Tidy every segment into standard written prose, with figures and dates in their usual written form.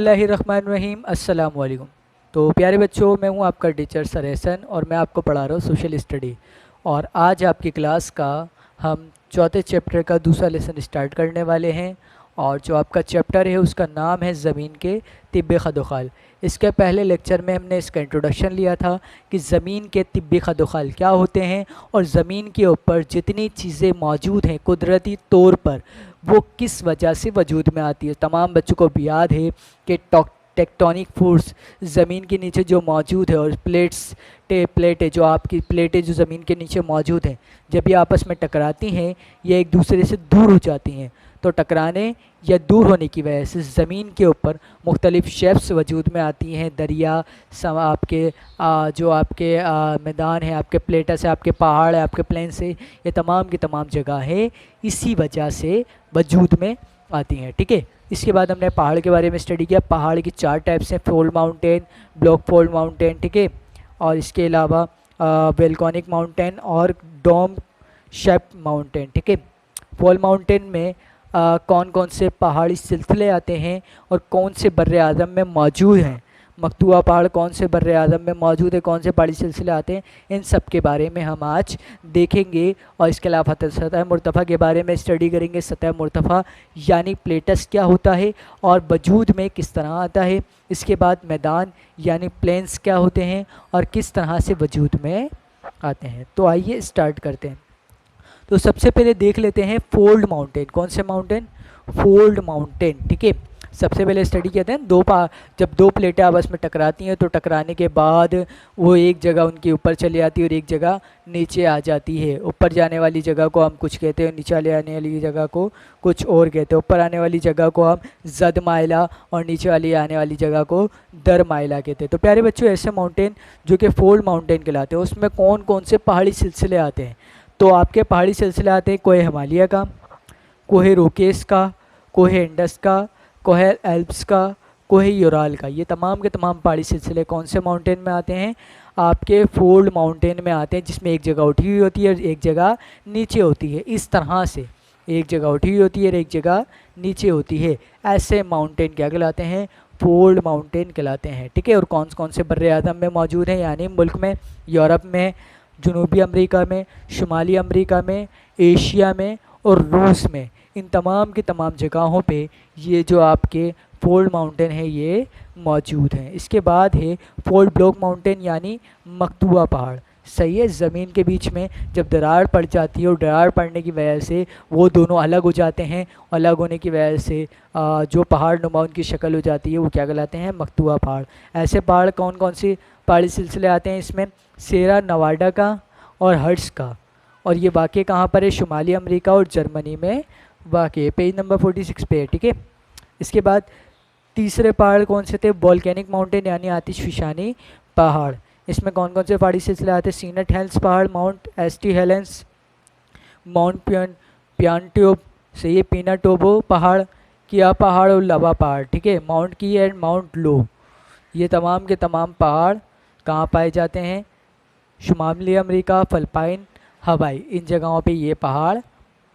बिस्मिल्लाहिर्रहमानिर्रहीम अस्सलाम वालेकुम। तो प्यारे बच्चों, मैं हूं आपका टीचर सर एहसन और मैं आपको पढ़ा रहा हूं सोशल स्टडी। और आज आपकी क्लास का हम चौथे चैप्टर का दूसरा लेसन स्टार्ट करने वाले हैं। और जो आपका चैप्टर है उसका नाम है ज़मीन के तिब्बी खदोखाल। इसके पहले लेक्चर में हमने इसका इंट्रोडक्शन लिया था कि ज़मीन के तिब्बी खदोखाल क्या होते हैं और ज़मीन के ऊपर जितनी चीज़ें मौजूद हैं कुदरती तौर पर वो किस वजह से वजूद में आती है। तमाम बच्चों को भी याद है कि टेक्टोनिक फोर्स ज़मीन के नीचे जो मौजूद है और प्लेटें जो आपकी प्लेटें जो ज़मीन के नीचे मौजूद हैं, जब ये आपस में टकराती हैं ये एक दूसरे से दूर हो जाती हैं। तो टकराने या दूर होने की वजह से ज़मीन के ऊपर मुख्तलिफ़ शेप्स वजूद में आती हैं। दरिया, आपके जो आपके मैदान है, आपके प्लेटस है, आपके पहाड़ है, आपके प्लेन से, ये तमाम की तमाम जगह है इसी वजह से वजूद में आती हैं। ठीक है, इसके बाद हमने पहाड़ के बारे में स्टडी किया। पहाड़ की 4 टाइप्स हैं, fold mountain, block fold mountain, ठीक है, और इसके अलावा वेलकॉनिक माउंटेन और डोम शेप माउंटेन। ठीक है, फोल्ड माउंटेन में कौन कौन से पहाड़ी सिलसिले आते हैं और कौन से बर्रे आज़म में मौजूद हैं, मकतूआ पहाड़ कौन से बर्रे आज़म में मौजूद है, कौन से पहाड़ी सिलसिले आते हैं, इन सब के बारे में हम आज देखेंगे। और इसके अलावा सतह मुर्तफ़ा के बारे में स्टडी करेंगे। सतह मुर्तफ़ा यानी प्लेटस क्या होता है और वजूद में किस तरह आता है। इसके बाद मैदान यानी प्लेन्स क्या होते हैं और किस तरह से वजूद में आते हैं। तो आइए स्टार्ट करते हैं। तो सबसे पहले देख लेते हैं फोल्ड माउंटेन। कौन से माउंटेन? Fold mountain. ठीक है, सबसे पहले स्टडी कहते हैं जब दो प्लेटें आपस में टकराती हैं तो टकराने के बाद वो एक जगह उनके ऊपर चली जाती है और एक जगह नीचे आ जाती है। ऊपर जाने वाली जगह को हम कुछ कहते हैं, नीचे आने वाली जगह को कुछ और कहते हैं। ऊपर आने वाली जगह को हम जद माइला और नीचे वाली आने वाली जगह को दर माइला कहते हैं। तो प्यारे बच्चों, ऐसे माउंटेन जो कि फोल्ड माउंटेन कहलाते हैं उसमें कौन कौन से पहाड़ी सिलसिले आते हैं? तो आपके पहाड़ी सिलसिले आते हैं कोहे हिमालय का, कोहे रोकेस का, कोहे इंडस का, कोहे एल्प्स का, कोहे यूराल का। ये तमाम के तमाम पहाड़ी सिलसिले कौन से माउंटेन में आते हैं? आपके फोल्ड माउंटेन में आते हैं, जिसमें एक जगह उठी हुई होती है और एक जगह नीचे होती है। इस तरह से एक जगह उठी हुई होती है और एक जगह नीचे होती है। ऐसे माउंटेन क्या कहलाते हैं? फोल्ड माउंटेन कहलाते हैं। ठीक है, और कौन कौन से बर्रे आज़म में मौजूद हैं? यानी मुल्क में, यूरोप में, जनूबी अमेरिका में, शुमाली अमेरिका में, एशिया में और रूस में। इन तमाम की तमाम जगहों पे ये जो आपके फोल्ड माउंटेन है ये मौजूद हैं। इसके बाद है फोल्ड ब्लॉक माउंटेन यानी मकतूआ पहाड़। सही है, ज़मीन के बीच में जब दरार पड़ जाती है और दरार पड़ने की वजह से वो दोनों अलग हो जाते हैं। अलग होने की वजह से जो पहाड़ नुमा उनकी शक्ल हो जाती है वो क्या कहलाते हैं? मकतूआ पहाड़। ऐसे पहाड़ कौन कौन से पहाड़ी सिलसिले आते हैं इसमें? सेरा नवाडा का और हर्ट्स का। और ये वाक़ कहाँ पर है? शुमाली अमेरिका और जर्मनी में वाक़। पेज नंबर 46 पे है। ठीक है, इसके बाद तीसरे पहाड़ कौन से थे? वोल्केनिक माउंटेन यानी आतिशफशानी पहाड़। इसमें कौन कौन से पहाड़ी सिलसिले आते हैं? सीनट हेल्स पहाड़, माउंट एस्टी हेलेंस, माउंट पियानट्यूब से ये पीनाटोबो पहाड़, किया पहाड़ और लवा पहाड़। ठीक है, माउंट की एंड माउंट लो। ये तमाम के तमाम पहाड़ कहाँ पाए जाते हैं? शुमाली अमेरिका, फिलिपाइन, हवाई, इन जगहों पे ये पहाड़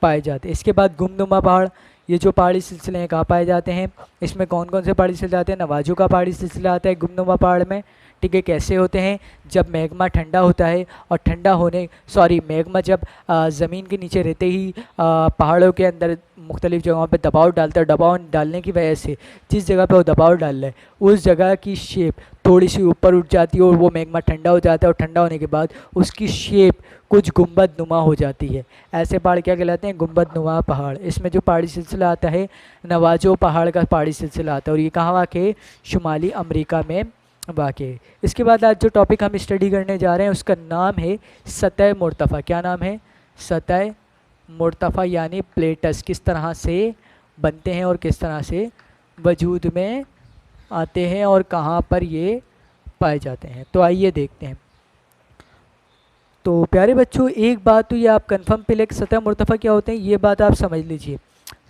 पाए जाते हैं। इसके बाद गुमनुमा पहाड़। ये जो पहाड़ी सिलसिले हैं कहाँ पाए जाते हैं? इसमें कौन कौन से पहाड़ी सिलसिले आते हैं? नवाजो का पहाड़ी सिलसिला आता है गुमनुमा पहाड़ में। ठीक है, कैसे होते हैं? जब मैग्मा ठंडा होता है और मैग्मा जब ज़मीन के नीचे रहते ही पहाड़ों के अंदर मुख्तलिफ़ जगहों पे दबाव डालता है। दबाव डालने की वजह से जिस जगह पे वो दबाव डाल रहा है उस जगह की शेप थोड़ी सी ऊपर उठ जाती है और वो मैग्मा ठंडा हो जाता है और ठंडा होने के बाद उसकी शेप कुछ गुंबद नुमा हो जाती है। ऐसे पहाड़ क्या कहलाते हैं? गुंबद नुमा पहाड़। इसमें जो पहाड़ी सिलसिला आता है नवाजो पहाड़ का पहाड़ी सिलसिला आता है और ये कहाँ वाक़ है? शुमाली अमेरिका में वाक़ है। इसके बाद आज जो टॉपिक हम स्टडी करने जा रहे हैं उसका नाम है सतह मुर्तफ़ा। क्या नाम है? सतह मुर्तफ़ा यानी प्लेटस किस तरह से बनते हैं और किस तरह से वजूद में आते हैं और कहाँ पर ये पाए जाते हैं। तो आइए देखते हैं। तो प्यारे बच्चों, एक बात तो ये आप कंफर्म पे लेकर सतह मुर्तफ़ा क्या होते हैं ये बात आप समझ लीजिए।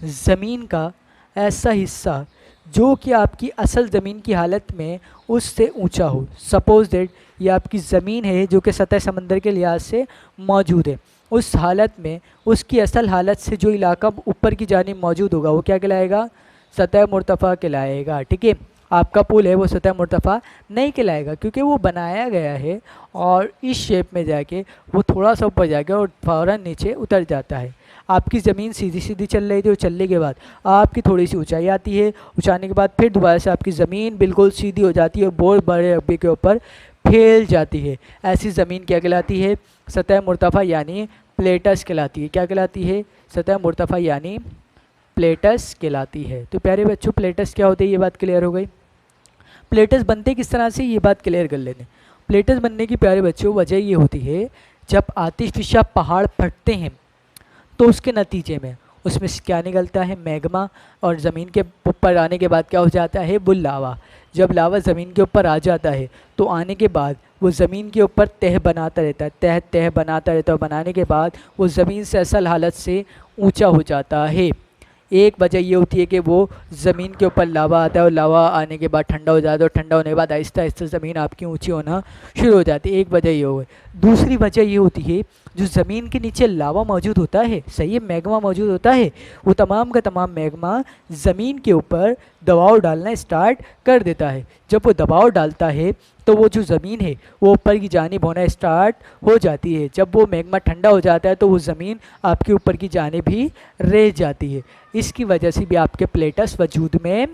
ज़मीन का ऐसा हिस्सा जो कि आपकी असल ज़मीन की हालत में उससे ऊंचा हो। सपोज़ दैट ये आपकी ज़मीन है जो कि सतह समंदर के लिहाज से मौजूद है। उस हालत में उसकी असल हालत से जो इलाका ऊपर की जानिब मौजूद होगा वो क्या कहलाएगा? सतह मुर्तफ़ा कहलाएगा। ठीक है, आपका पुल है वो सतह मुर्तफ़ा नहीं कहलाएगा, क्योंकि वो बनाया गया है और इस शेप में जाके वो थोड़ा सा ऊपर जाके और फ़ौरन नीचे उतर जाता है। आपकी ज़मीन सीधी सीधी चल रही थी और चलने के बाद आपकी थोड़ी सी ऊंचाई आती है, ऊंचाने के बाद फिर दोबारा से आपकी ज़मीन बिल्कुल सीधी हो जाती है और बहुत बड़े रकबे के ऊपर फैल जाती है। ऐसी ज़मीन क्या कहलाती है? सतह मुर्तफ़ा यानी प्लेटस कहलाती है। क्या कहलाती है? सतह मुर्तफ़ा यानी प्लेटस कहलाती है। तो प्यारे बच्चों, प्लेटस क्या होते हैं ये बात क्लियर हो गई। प्लेटस बनते किस तरह से ये बात क्लियर कर लेते हैं। प्लेटस बनने की प्यारे बच्चों वजह ये होती है, जब आतिशफिशा पहाड़ फटते हैं तो उसके नतीजे में उसमें से क्या निकलता है? मैग्मा। और ज़मीन के ऊपर आने के बाद क्या हो जाता है? वो लावा। जब लावा ज़मीन के ऊपर आ जाता है तो आने के बाद वो ज़मीन के ऊपर तह बनाता रहता है, तह तह बनाता रहता है, और बनाने के बाद वो ज़मीन से असल हालत से ऊंचा हो जाता है। एक वजह ये होती है कि वो ज़मीन के ऊपर लावा आता है और लावा आने के बाद ठंडा हो जाता है, और ठंडा होने के बाद आहिस्ता आहिस्ता ज़मीन आपकी ऊंची होना शुरू हो जाती है। एक वजह ये हो गई। दूसरी वजह ये होती है, जो ज़मीन के नीचे लावा मौजूद होता है, सही है, मैग्मा मौजूद होता है, वो तमाम का तमाम मैग्मा ज़मीन के ऊपर दबाव डालना स्टार्ट कर देता है। जब वो दबाव डालता है तो वो जो ज़मीन है वो ऊपर की जानिब होना स्टार्ट हो जाती है। जब वो मैग्मा ठंडा हो जाता है तो वो ज़मीन आपके ऊपर की जानिब ही रह जाती है। इसकी वजह से भी आपके प्लेटस वजूद में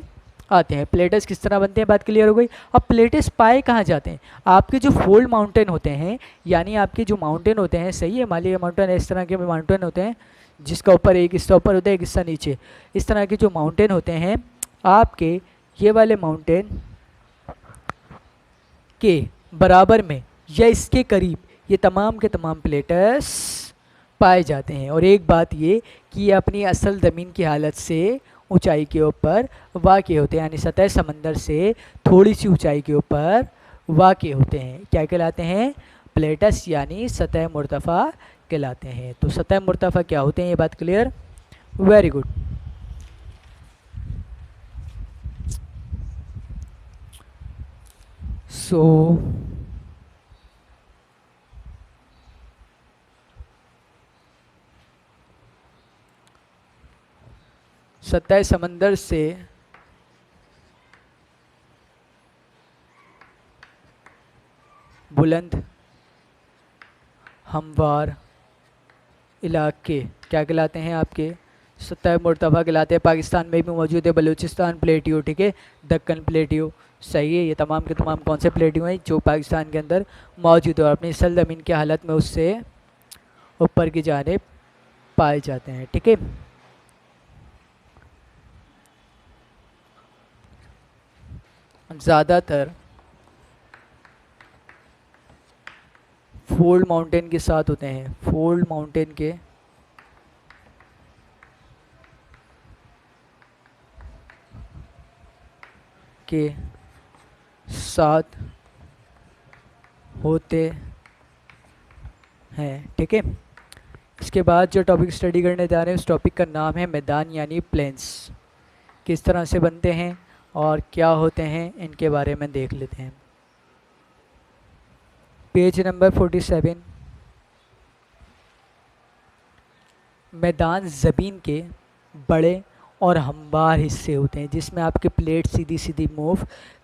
आते हैं। प्लेटस किस तरह बनते हैं, बात क्लियर हो गई। अब प्लेटस पाए कहाँ जाते हैं? आपके जो फोल्ड माउंटेन होते हैं, यानी आपके जो माउंटेन होते हैं, सही है, हिमालय माउंटेन, इस तरह के माउंटेन होते हैं जिसका ऊपर एक हिस्सा ऊपर होता है एक हिस्सा नीचे, इस तरह के जो माउंटेन होते हैं आपके, ये वाले माउंटेन के बराबर में या इसके करीब ये तमाम के तमाम प्लेटस पाए जाते हैं। और एक बात ये कि ये अपनी असल ज़मीन की हालत से ऊंचाई के ऊपर वाक़ होते हैं, यानी सतह समंदर से थोड़ी सी ऊंचाई के ऊपर वाक़ होते हैं। क्या कहलाते हैं? प्लेटस यानी सतह मुर्तफ़ा कहलाते हैं। तो सतह मुर्तफ़ा क्या होते हैं, ये बात क्लियर? Very good. सो सतह समंदर से बुलंद हमवार इलाके क्या कहलाते हैं? आपके सतह मुर्तफ़ा कहलाते हैं। पाकिस्तान में भी मौजूद है बलूचिस्तान प्लेटियो, ठीक है, दक्कन प्लेटियो, सही है। ये तमाम के तमाम कौन से प्लेटियो हैं जो पाकिस्तान के अंदर मौजूद है और अपनी असल ज़मीन की हालत में उससे ऊपर की जानिब पाए जाते हैं, ठीक है। ज़्यादातर फोल्ड माउंटेन के साथ होते हैं, फोल्ड माउंटेन के साथ होते हैं, ठीक है। इसके बाद जो टॉपिक स्टडी करने जा रहे हैं उस टॉपिक का नाम है मैदान यानी प्लेन्स। किस तरह से बनते हैं और क्या होते हैं इनके बारे में देख लेते हैं। Page number 47। मैदान ज़मीन के बड़े और हमवार हिस्से होते हैं जिसमें आपकी प्लेट सीधी सीधी मूव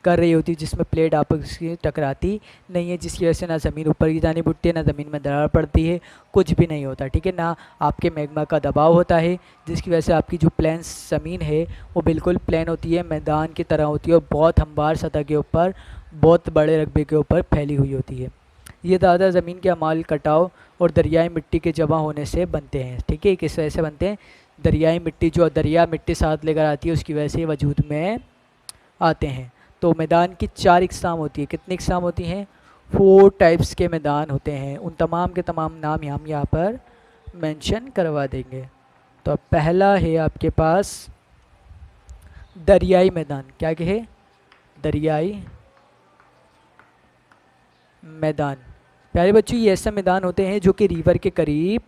कर रही होती है, जिसमें प्लेट आपस की टकराती नहीं है, जिसकी वजह से ना ज़मीन ऊपर की जानिब उठती है, ना ज़मीन में दरार पड़ती है, कुछ भी नहीं होता, ठीक है। ना आपके मैग्मा का दबाव होता है, जिसकी वजह से आपकी जो प्लेन ज़मीन है वो बिल्कुल प्लेन होती है, मैदान की तरह होती है और बहुत हमवार सतह के ऊपर बहुत बड़े रकबे के ऊपर फैली हुई होती है। ये ज़्यादा ज़मीन के अमाल कटाव और दरियाई मिट्टी के जमा होने से बनते हैं, ठीक है। किस वजह से बनते हैं? दरियाई मिट्टी, जो दरिया मिट्टी साथ लेकर आती है उसकी वजह से वजूद में आते हैं। तो मैदान की 4 इकसाम होती है। कितनी इकसाम होती हैं? 4 टाइप्स के मैदान होते हैं। उन तमाम के तमाम नाम हम यहाँ पर मेंशन करवा देंगे। तो अब पहला है आपके पास दरियाई मैदान। क्या कहे? दरियाई मैदान। प्यारे बच्चों, ये ऐसे मैदान होते हैं जो कि रिवर के करीब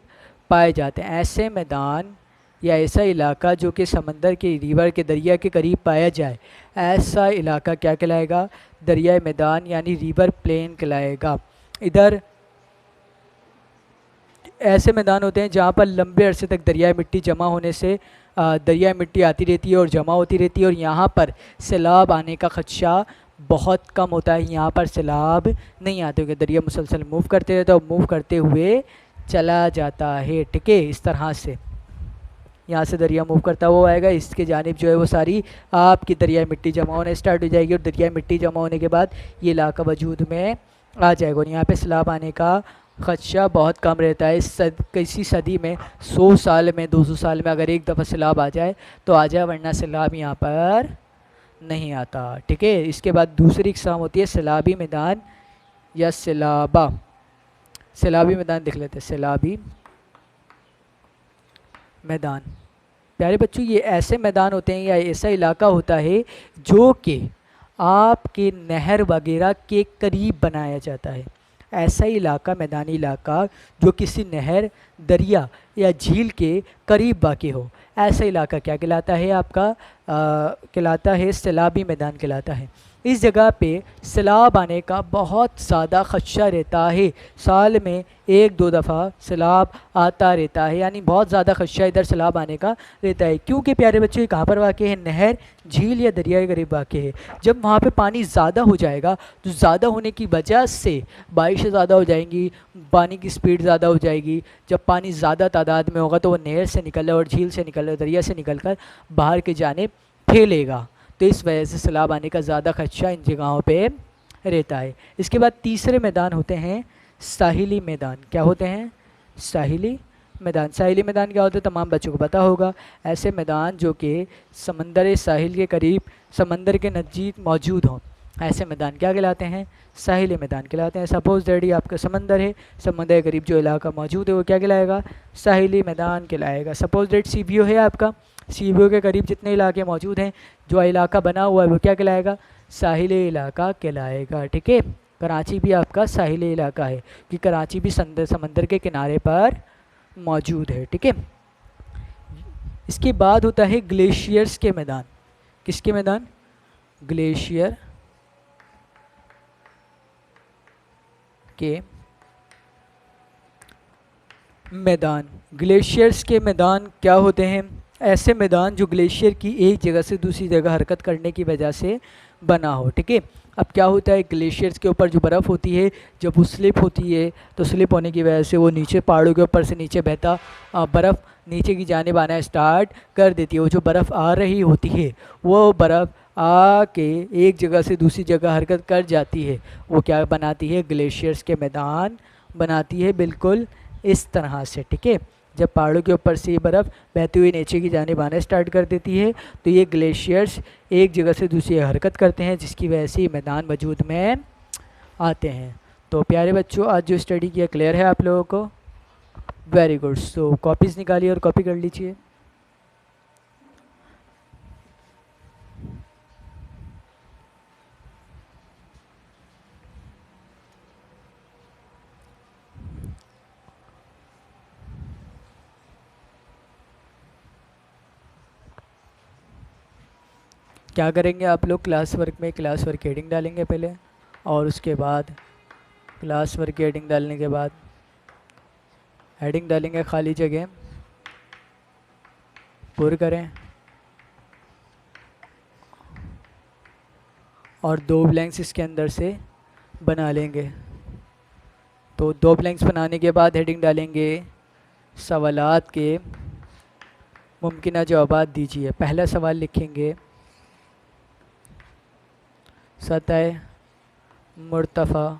पाए जाते हैं। ऐसे मैदान या ऐसा इलाका जो कि समंदर के, रिवर के, दरिया के करीब पाया जाए, ऐसा इलाका क्या कहलाएगा? दरियाई मैदान यानी रिवर प्लेन कहलाएगा। इधर ऐसे मैदान होते हैं जहाँ पर लंबे अरसे तक दरियाई मिट्टी जमा होने से दरियाई मिट्टी आती रहती है और जमा होती रहती है, और यहाँ पर सैलाब आने का खदशा बहुत कम होता है। यहाँ पर सैलाब नहीं आते, क्योंकि दरिया मुसलसल मूव करते रहता है और मूव करते हुए चला जाता है। ठीक है, इस तरह से यहाँ से दरिया मूव करता हुआ आएगा, इसके जानिब जो है वो सारी आपकी दरियाई मिट्टी जमा होने स्टार्ट हो जाएगी, और दरियाई मिट्टी जमा होने के बाद ये इलाका वजूद में आ जाएगा, और यहाँ पे सैलाब आने का खदशा बहुत कम रहता है। किसी सदी में 100 साल में 200 साल में अगर एक दफ़ा सैलाब आ जाए तो आ जाए, वरना सैलाब यहाँ पर नहीं आता। ठीक है, इसके बाद दूसरी इकसाम होती है सैलाबी मैदान या सैलाबा। सैलाबी मैदान देख लेते हैं। सैलाबी मैदान, प्यारे बच्चों, ये ऐसे मैदान होते हैं या ऐसा इलाका होता है जो कि आपके नहर वगैरह के करीब बनाया जाता है। ऐसा इलाका, मैदानी इलाका जो किसी नहर, दरिया या झील के करीब वाक़ हो, ऐसा इलाका क्या कहलाता है आपका? कहलाता है सैलाबी मैदान कहलाता है। इस जगह पे सैलाब आने का बहुत ज़्यादा ख़दशा रहता है, साल में 1-2 दफ़ा सैलाब आता रहता है, यानी बहुत ज़्यादा ख़दशा इधर सैलाब आने का रहता है। क्योंकि प्यारे बच्चों ये कहाँ पर वाक़ है? नहर, झील या दरिया के करीब वाक़ है। जब वहाँ पे पानी ज़्यादा हो जाएगा तो ज़्यादा होने की वजह से बारिशें ज़्यादा हो जाएंगी, पानी की स्पीड ज़्यादा हो जाएगी। जब पानी ज़्यादा तादाद में होगा तो वो नहर से निकल और झील से निकल, दरिया से निकल कर बाहर की जानिब फैलेगा, तो इस वजह से सैलाब आने का ज़्यादा खदशा इन जगहों पे रहता है। इसके बाद तीसरे मैदान होते हैं साहिली मैदान। क्या होते हैं? साहिली मैदान। साहिली मैदान क्या होते हैं तमाम बच्चों को पता होगा। ऐसे मैदान जो कि समंदर साहिल के करीब, समंदर के नज़दीक मौजूद हों, ऐसे मैदान क्या कहलाते हैं? साहिली मैदान कहलाते हैं। सपोज़ दैट ये आपका समंदर है, समंदर के करीब जो इलाका मौजूद है वो क्या कहलाएगा? साहिली मैदान कहलाएगा। सपोज़ दैट सीबीओ है आपका, सीबीओ के करीब जितने इलाके मौजूद हैं, जो इलाका बना हुआ है वो क्या कहलाएगा? साहिली इलाका कहलाएगा। ठीक है, कराची भी आपका साहिली इलाका है कि कराची भी समंदर के किनारे पर मौजूद है। ठीक है, इसके बाद होता है ग्लेशियर्स के मैदान। किसके मैदान? ग्लेशियर के मैदान। ग्लेशियर्स के मैदान क्या होते हैं? ऐसे मैदान जो ग्लेशियर की एक जगह से दूसरी जगह हरकत करने की वजह से बना हो। ठीक है, अब क्या होता है, ग्लेशियर्स के ऊपर जो बर्फ़ होती है, जब वो स्लिप होती है तो स्लिप होने की वजह से वो नीचे पहाड़ों के ऊपर से नीचे बहता बर्फ़ नीचे की जानिब आना स्टार्ट कर देती है। वो जो बर्फ़ आ रही होती है वो बर्फ़ आके एक जगह से दूसरी जगह हरकत कर जाती है, वो क्या बनाती है? ग्लेशियर्स के मैदान बनाती है, बिल्कुल इस तरह से। ठीक है, जब पहाड़ों के ऊपर से ये बर्फ़ बहती हुई नीचे की जानिब आना स्टार्ट कर देती है तो ये ग्लेशियर्स एक जगह से दूसरी हरकत करते हैं, जिसकी वजह से ये मैदान वजूद में आते हैं। तो प्यारे बच्चों, आज जो स्टडी किया क्लियर है आप लोगों को? Very good. सो कॉपीज़ निकालिए और कॉपी कर लीजिए। क्या करेंगे आप लोग? क्लास वर्क में क्लास वर्क हेडिंग डालेंगे पहले, और उसके बाद क्लास वर्क हेडिंग डालने के बाद हेडिंग डालेंगे खाली जगह पुर करें, और 2 ब्लैंक्स इसके अंदर से बना लेंगे। तो 2 ब्लैंक्स बनाने के बाद हेडिंग डालेंगे सवालात के मुमकिन जवाबात दीजिए। पहला सवाल लिखेंगे, सतह मुर्तफ़ा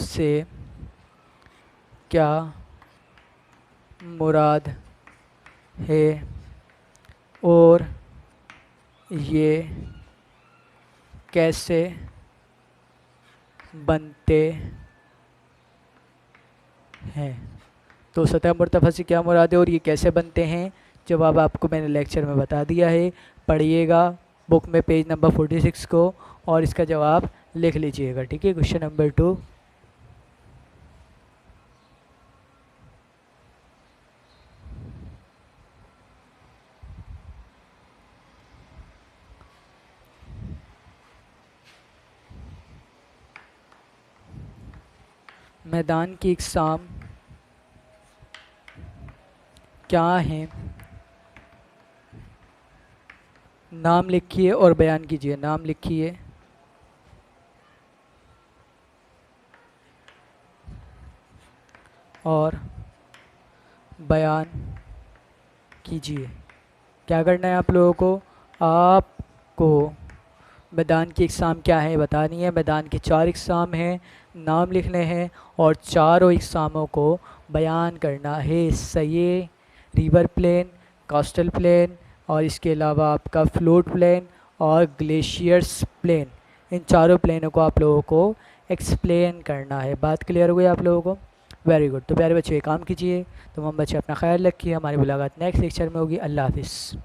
से क्या मुराद है और ये कैसे बनते हैं? तो सतह मुर्तफ़ा से क्या मुराद है और ये कैसे बनते हैं, जवाब आपको मैंने लेक्चर में बता दिया है। पढ़िएगा बुक में पेज नंबर 46 को और इसका जवाब लिख लीजिएगा। ठीक है, क्वेश्चन नंबर 2। मैदान की इकसाम क्या हैं? नाम लिखिए और बयान कीजिए। नाम लिखिए और बयान कीजिए। क्या करना है आप लोगों को? आपको मैदान की इकसाम क्या है बतानी है। मैदान की 4 इकसाम हैं, नाम लिखने हैं और चारों इकसामों को बयान करना है। सही, रिवर प्लेन, कोस्टल प्लेन और इसके अलावा आपका फ्लोट प्लेन और ग्लेशियर्स प्लेन, इन चारों प्लेनों को आप लोगों को एक्सप्लेन करना है। बात क्लियर हो गई आप लोगों को? Very good. तो प्यारे बच्चे, ये काम कीजिए। तो हम बच्चे अपना ख्याल रखिए। हमारी मुलाकात नेक्स्ट लेक्चर में होगी। अल्लाह हाफिज़।